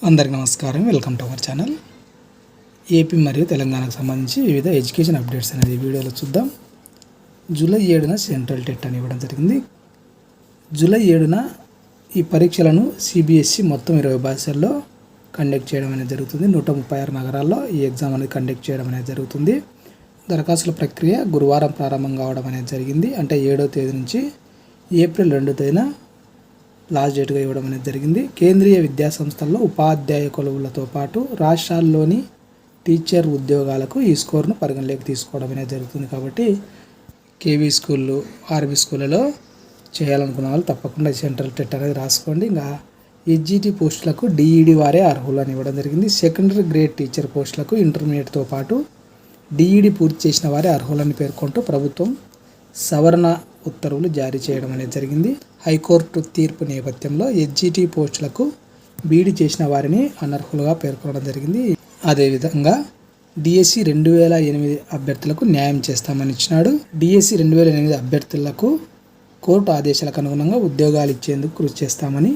అందరికీ నమస్కారం. Welcome to our channel. AP మరియు తెలంగాణకు సంబంధించి వివిధ ఎడ్యుకేషన్ అప్డేట్స్ అనేది వీడియోలో చూద్దాం. జూలై 7న సెంట్రల్ టెట్ అని ఇవ్వడం జరిగింది. జూలై 7న ఈ పరీక్షలను సిబిఎస్ఈ మొత్తం 20 భాషల్లో కండక్ట్ చేయడం అనేది జరుగుతుంది. 136 నగరాల్లో ఈ ఎగ్జామ్ అనేది కండక్ట్ చేయడం అనేది జరుగుతుంది. దరఖాస్తుల ప్రక్రియ గురువారం ప్రారంభం కావడం అనేది జరిగింది. అంటే 7వ తేదీ నుంచి ఏప్రిల్ 2వ తేదీన లాస్ట్ డేట్గా ఇవ్వడం అనేది జరిగింది. కేంద్రీయ విద్యా సంస్థల్లో ఉపాధ్యాయ కొలువులతో పాటు రాష్ట్రాల్లోని టీచర్ ఉద్యోగాలకు ఈ స్కోర్ను పరిగణలోకి తీసుకోవడం అనేది జరుగుతుంది. కాబట్టి కేవీ స్కూళ్ళు, ఆర్బీ స్కూళ్ళలో చేయాలనుకున్న వాళ్ళు తప్పకుండా సెంట్రల్ టెట్ అనేది రాసుకోండి. ఇంకా హెచ్జిటి పోస్టులకు డిఈడి వారే అర్హులు అని ఇవ్వడం జరిగింది. సెకండరీ గ్రేడ్ టీచర్ పోస్టులకు ఇంటర్మీడియట్తో పాటు డిఈడి పూర్తి చేసిన వారే అర్హులని పేర్కొంటూ ప్రభుత్వం సవరణ ఉత్తర్వులు జారీ చేయడం అనేది జరిగింది. హైకోర్టు తీర్పు నేపథ్యంలో హెచ్జిటి పోస్టులకు బీఈడి చేసిన వారిని అనర్హులుగా పేర్కొనడం జరిగింది. అదేవిధంగా డిఎస్సి 2008 అభ్యర్థులకు న్యాయం చేస్తామని ఇచ్చినాడు. డిఎస్సి 2008 అభ్యర్థులకు కోర్టు ఆదేశాలకు అనుగుణంగా ఉద్యోగాలు ఇచ్చేందుకు కృషి చేస్తామని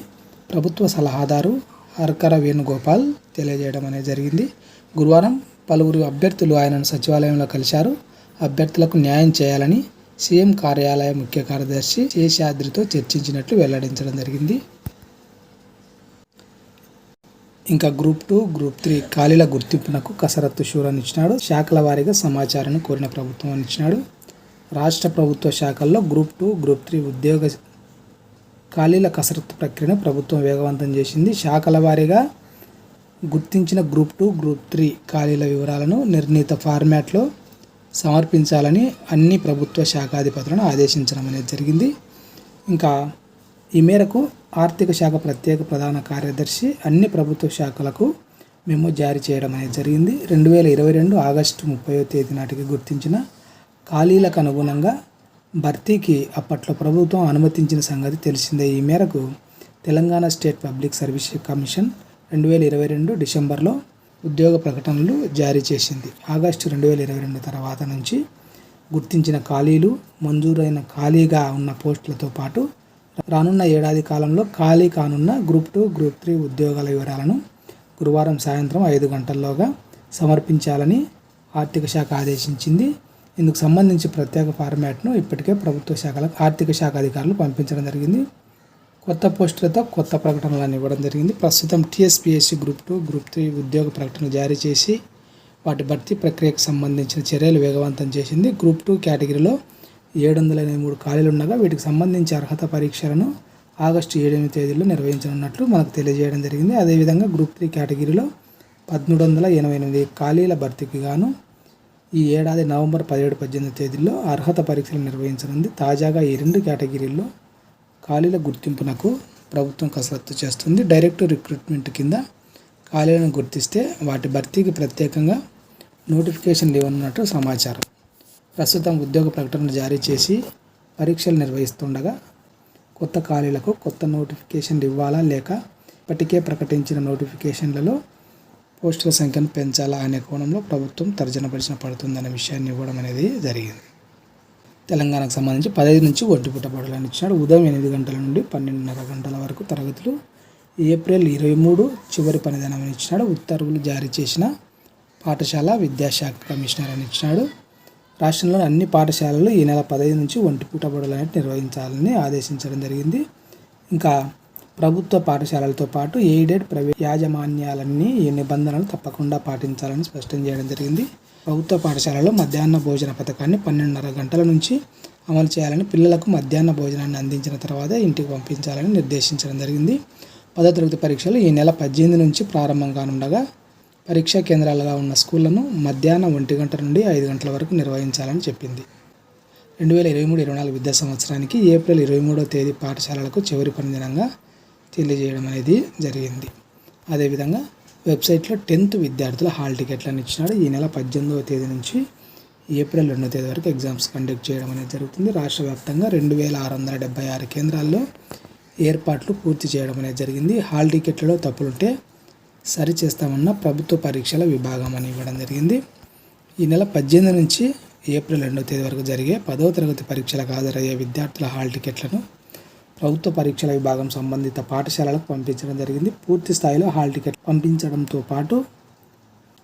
ప్రభుత్వ సలహాదారు హర్కర వేణుగోపాల్ తెలియజేయడం అనేది జరిగింది. గురువారం పలువురు అభ్యర్థులు ఆయనను సచివాలయంలో కలిశారు. అభ్యర్థులకు న్యాయం చేయాలని సీఎం కార్యాలయ ముఖ్య కార్యదర్శి శేషాద్రితో చర్చించినట్లు వెల్లడించడం జరిగింది. ఇంకా గ్రూప్ 2, గ్రూప్ 3 ఖాళీల గుర్తింపునకు కసరత్తు షూరని ఇచ్చినాడు. శాఖల వారీగా సమాచారాన్ని కోరిన ప్రభుత్వం అని ఇచ్చినాడు. రాష్ట్ర ప్రభుత్వ శాఖల్లో గ్రూప్ 2, గ్రూప్ 3 ఉద్యోగ ఖాళీల కసరత్తు ప్రక్రియను ప్రభుత్వం వేగవంతం చేసింది. శాఖల వారీగా గుర్తించిన గ్రూప్ 2, గ్రూప్ 3 ఖాళీల వివరాలను నిర్ణీత ఫార్మాట్లో సమర్పించాలని అన్ని ప్రభుత్వ శాఖాధిపతులను ఆదేశించడం అనేది జరిగింది. ఇంకా ఈ మేరకు ఆర్థిక శాఖ ప్రత్యేక ప్రధాన కార్యదర్శి అన్ని ప్రభుత్వ శాఖలకు మెమో జారీ చేయడం అనేది జరిగింది. 2022 ఆగస్టు 30వ తేదీ నాటికి గుర్తించిన ఖాళీలకు అనుగుణంగా భర్తీకి అప్పట్లో ప్రభుత్వం అనుమతించిన సంగతి తెలిసిందే. ఈ మేరకు Telangana state public service commission 2022 డిసెంబర్లో ఉద్యోగ ప్రకటనలు జారీ చేసింది. ఆగస్టు 2022 తర్వాత నుంచి గుర్తించిన ఖాళీలు, మంజూరైన ఖాళీగా ఉన్న పోస్టులతో పాటు రానున్న ఏడాది కాలంలో ఖాళీ కానున్న గ్రూప్ 2, గ్రూప్ 3 ఉద్యోగాల వివరాలను గురువారం సాయంత్రం 5 గంటల్లోగా సమర్పించాలని ఆర్థిక శాఖ ఆదేశించింది. ఇందుకు సంబంధించి ప్రత్యేక ఫార్మాట్ను ఇప్పటికే ప్రభుత్వ శాఖలకు ఆర్థిక శాఖ అధికారులు పంపించడం జరిగింది. కొత్త పోస్టులతో కొత్త ప్రకటనలను ఇవ్వడం జరిగింది. ప్రస్తుతం టీఎస్పీఎస్సీ గ్రూప్ 2, గ్రూప్ 3 ఉద్యోగ ప్రకటనలు జారీ చేసి వాటి భర్తీ ప్రక్రియకు సంబంధించిన చర్యలు వేగవంతం చేసింది. గ్రూప్ 2 కేటగిరీలో 783 ఖాళీలు ఉండగా వీటికి సంబంధించి అర్హత పరీక్షలను ఆగస్టు 7వ తేదీలో నిర్వహించనున్నట్లు మనకు తెలియజేయడం జరిగింది. అదేవిధంగా గ్రూప్ 3 కేటగిరీలో 1388 ఖాళీల భర్తీకి గాను ఈ ఏడాది నవంబర్ 17, 18 తేదీల్లో అర్హత పరీక్షలు నిర్వహించనుంది. తాజాగా ఈ 2 కేటగిరీల్లో ఖాళీల గుర్తింపునకు ప్రభుత్వం కసరత్తు చేస్తుంది. డైరెక్ట్ రిక్రూట్మెంట్ కింద ఖాళీలను గుర్తిస్తే వాటి భర్తీకి ప్రత్యేకంగా నోటిఫికేషన్లు ఇవ్వనున్నట్టు సమాచారం. ప్రస్తుతం ఉద్యోగ ప్రకటనలు జారీ చేసి పరీక్షలు నిర్వహిస్తుండగా కొత్త ఖాళీలకు కొత్త నోటిఫికేషన్లు ఇవ్వాలా లేక ఇప్పటికే ప్రకటించిన నోటిఫికేషన్లలో పోస్టుల సంఖ్యను పెంచాలా అనే కోణంలో ప్రభుత్వం తర్జన పడుతుందనే విషయాన్ని ఇవ్వడం అనేది జరిగింది. తెలంగాణకు సంబంధించి 15 నుంచి ఒంటిపూట బడులను ఇచ్చినాడు. ఉదయం 8 గంటల నుండి 12:30 గంటల వరకు తరగతులు. ఏప్రిల్ 23 చివరి పనిదినమని ఇచ్చినాడు. ఉత్తర్వులు జారీ చేసిన పాఠశాల విద్యాశాఖ కమిషనర్ అని ఇచ్చినాడు. రాష్ట్రంలోని అన్ని పాఠశాలలు ఈ నెల 15 నుంచి ఒంటిపూట బడులను నిర్వహించాలని ఆదేశించడం జరిగింది. ఇంకా ప్రభుత్వ పాఠశాలలతో పాటు ఎయిడెడ్ ప్రైవేట్ యాజమాన్యాలన్నీ ఈ నిబంధనలు తప్పకుండా పాటించాలని స్పష్టం చేయడం జరిగింది. ప్రభుత్వ పాఠశాలలో మధ్యాహ్న భోజన పథకాన్ని 12:30 గంటల నుంచి అమలు చేయాలని, పిల్లలకు మధ్యాహ్న భోజనాన్ని అందించిన తర్వాత ఇంటికి పంపించాలని నిర్దేశించడం జరిగింది. 10వ తరగతి పరీక్షలు ఈ నెల 18 నుంచి ప్రారంభం కానుండగా పరీక్షా కేంద్రాలుగా ఉన్న స్కూళ్లను మధ్యాహ్నం 1 గంట నుండి 5 గంటల వరకు నిర్వహించాలని చెప్పింది. 2023-24 విద్యా సంవత్సరానికి ఏప్రిల్ 23వ తేదీ పాఠశాలలకు చివరి పనిదినంగా తెలియజేయడం అనేది జరిగింది. అదేవిధంగా వెబ్సైట్లో 10th విద్యార్థుల హాల్ టికెట్లను ఇచ్చినాడు. ఈ నెల 18వ తేదీ నుంచి ఏప్రిల్ 2వ తేదీ వరకు ఎగ్జామ్స్ కండక్ట్ చేయడం అనేది జరుగుతుంది. రాష్ట్ర వ్యాప్తంగా 2676 కేంద్రాల్లో ఏర్పాట్లు పూర్తి చేయడం అనేది జరిగింది. హాల్ టికెట్లలో తప్పులుంటే సరిచేస్తామన్న ప్రభుత్వ పరీక్షల విభాగం అని ఇవ్వడం జరిగింది. ఈ నెల 18 నుంచి ఏప్రిల్ 2వ తేదీ వరకు జరిగే 10వ తరగతి పరీక్షలకు హాజరయ్యే విద్యార్థుల హాల్ టికెట్లను ప్రభుత్వ పరీక్షల విభాగం సంబంధిత పాఠశాలలకు పంపించడం జరిగింది. పూర్తి స్థాయిలో హాల్ టికెట్ పంపించడంతో పాటు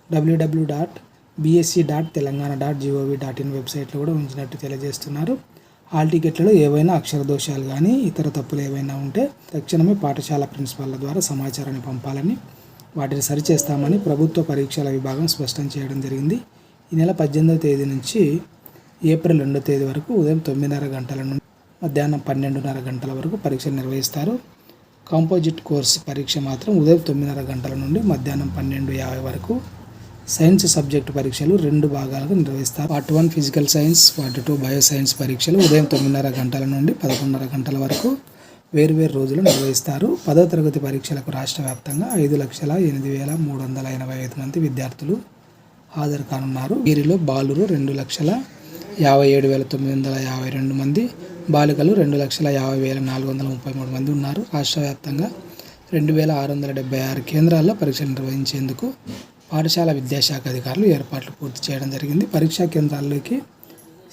www.bsc.telangana.gov.in వెబ్సైట్లో కూడా ఉంచినట్టు తెలియజేస్తున్నారు. హాల్ టికెట్లలో ఏవైనా అక్షర దోషాలు కానీ ఇతర తప్పులు ఏవైనా ఉంటే తక్షణమే పాఠశాల ప్రిన్సిపాల్ల ద్వారా సమాచారాన్ని పంపాలని, వాటిని సరిచేస్తామని ప్రభుత్వ పరీక్షల విభాగం స్పష్టం చేయడం జరిగింది. ఈ నెల 18వ తేదీ నుంచి ఏప్రిల్ 2వ తేదీ వరకు ఉదయం 9:30 గంటల నుండి మధ్యాహ్నం 12:30 గంటల వరకు పరీక్షలు నిర్వహిస్తారు. కాంపోజిట్ కోర్సు పరీక్ష మాత్రం ఉదయం 9:30 గంటల నుండి మధ్యాహ్నం 12:50 వరకు. సైన్స్ సబ్జెక్టు పరీక్షలు 2 భాగాలుగా నిర్వహిస్తారు. Part 1 physical science, part 2 bio science పరీక్షలు ఉదయం 9:30 గంటల నుండి 11:30 గంటల వరకు వేర్వేరు రోజులు నిర్వహిస్తారు. 10వ తరగతి పరీక్షలకు రాష్ట్ర వ్యాప్తంగా 5,08,385 మంది విద్యార్థులు హాజరు కానున్నారు. వీరిలో బాలురు 2,57,952 మంది, బాలికలు 2,50,433 మంది ఉన్నారు. రాష్ట్ర వ్యాప్తంగా 2,676 కేంద్రాల్లో పరీక్షలు నిర్వహించేందుకు పాఠశాల విద్యాశాఖ అధికారులు ఏర్పాట్లు పూర్తి చేయడం జరిగింది. పరీక్షా కేంద్రాల్లోకి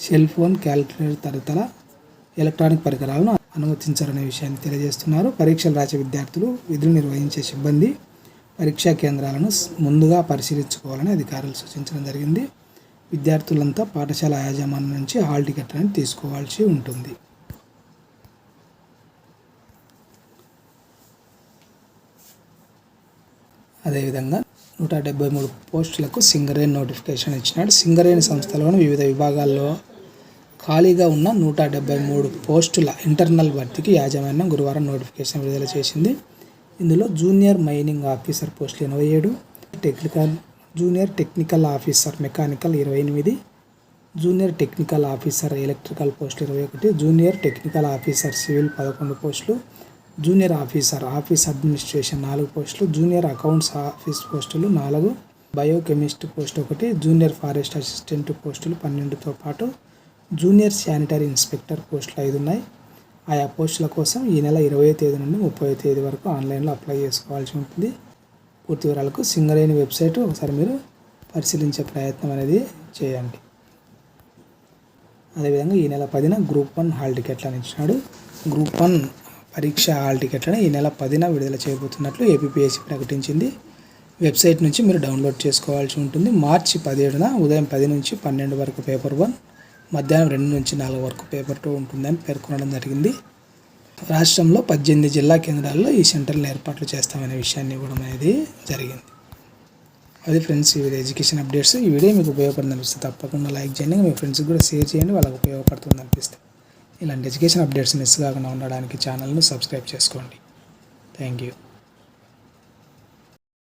సెల్ ఫోన్, క్యాలిక్యులేటర్ తదితర ఎలక్ట్రానిక్ పరికరాలను అనుమతించారనే విషయాన్ని తెలియజేస్తున్నారు. పరీక్షలు రాసే విద్యార్థులు, విధులు నిర్వహించే సిబ్బంది పరీక్షా కేంద్రాలను ముందుగా పరిశీలించుకోవాలని అధికారులు సూచించడం జరిగింది. విద్యార్థులంతా పాఠశాల యాజమాన్యం నుంచి హాల్ టికెట్లను తీసుకోవాల్సి ఉంటుంది. అదేవిధంగా 173 పోస్టులకు సింగరేణి నోటిఫికేషన్ ఇచ్చినాడు. సింగరేణి సంస్థలోని వివిధ విభాగాల్లో ఖాళీగా ఉన్న 173 పోస్టుల ఇంటర్నల్ భర్తీకి యాజమాన్యం గురువారం నోటిఫికేషన్ విడుదల చేసింది. ఇందులో జూనియర్ మైనింగ్ ఆఫీసర్ పోస్టులు 87, junior technical officer mechanical 28, junior technical officer electrical పోస్టులు 21, జూనియర్ టెక్నికల్ ఆఫీసర్ సివిల్ 11 పోస్టులు, జూనియర్ ఆఫీసర్ ఆఫీస్ అడ్మినిస్ట్రేషన్ 4 పోస్టులు, జూనియర్ అకౌంట్స్ ఆఫీస్ పోస్టులు 4, biochemist post 1, junior forest assistant పోస్టులు 12తో పాటు జూనియర్ శానిటరీ ఇన్స్పెక్టర్ పోస్టులు 5 ఉన్నాయి. ఆయా పోస్టుల కోసం ఈ నెల 20వ తేదీ నుండి 30వ తేదీ వరకు ఆన్లైన్లో అప్లై చేసుకోవాల్సి ఉంటుంది. పూర్తి వివరాలకు సింగరేణి వెబ్సైట్ ఒకసారి మీరు పరిశీలించే ప్రయత్నం అనేది చేయండి. అదేవిధంగా ఈ నెల 10న గ్రూప్ 1 హాల్ టికెట్లను ఇచ్చినాడు. గ్రూప్ 1 పరీక్ష హాల్ టికెట్లను ఈ నెల 10న విడుదల చేయబోతున్నట్లు ఏపీపీఎస్సీ ప్రకటించింది. వెబ్సైట్ నుంచి మీరు డౌన్లోడ్ చేసుకోవాల్సి ఉంటుంది. మార్చి 17న ఉదయం 10 నుంచి 12 వరకు పేపర్ 1, మధ్యాహ్నం 2 నుంచి 4 వరకు పేపర్ 2 ఉంటుందని పేర్కొనడం జరిగింది. రాష్ట్రంలో 18 జిల్లా కేంద్రాల్లో ఈ సెంటర్లను ఏర్పాట్లు చేస్తామనే విషయాన్ని ఇవ్వడం అనేది జరిగింది. అది ఫ్రెండ్స్, ఈ ఎడ్యుకేషన్ అప్డేట్స్. ఈ వీడియో మీకు ఉపయోగపడుతుంది అనిపిస్తే తప్పకుండా లైక్ చేయండి. మీ ఫ్రెండ్స్కి కూడా షేర్ చేయండి, వాళ్ళకి ఉపయోగపడుతుంది అనిపిస్తే. ఇలాంటి ఎడ్యుకేషన్ అప్డేట్స్ మిస్ కాకుండా ఉండడానికి ఛానల్ను సబ్స్క్రైబ్ చేసుకోండి. Thank you.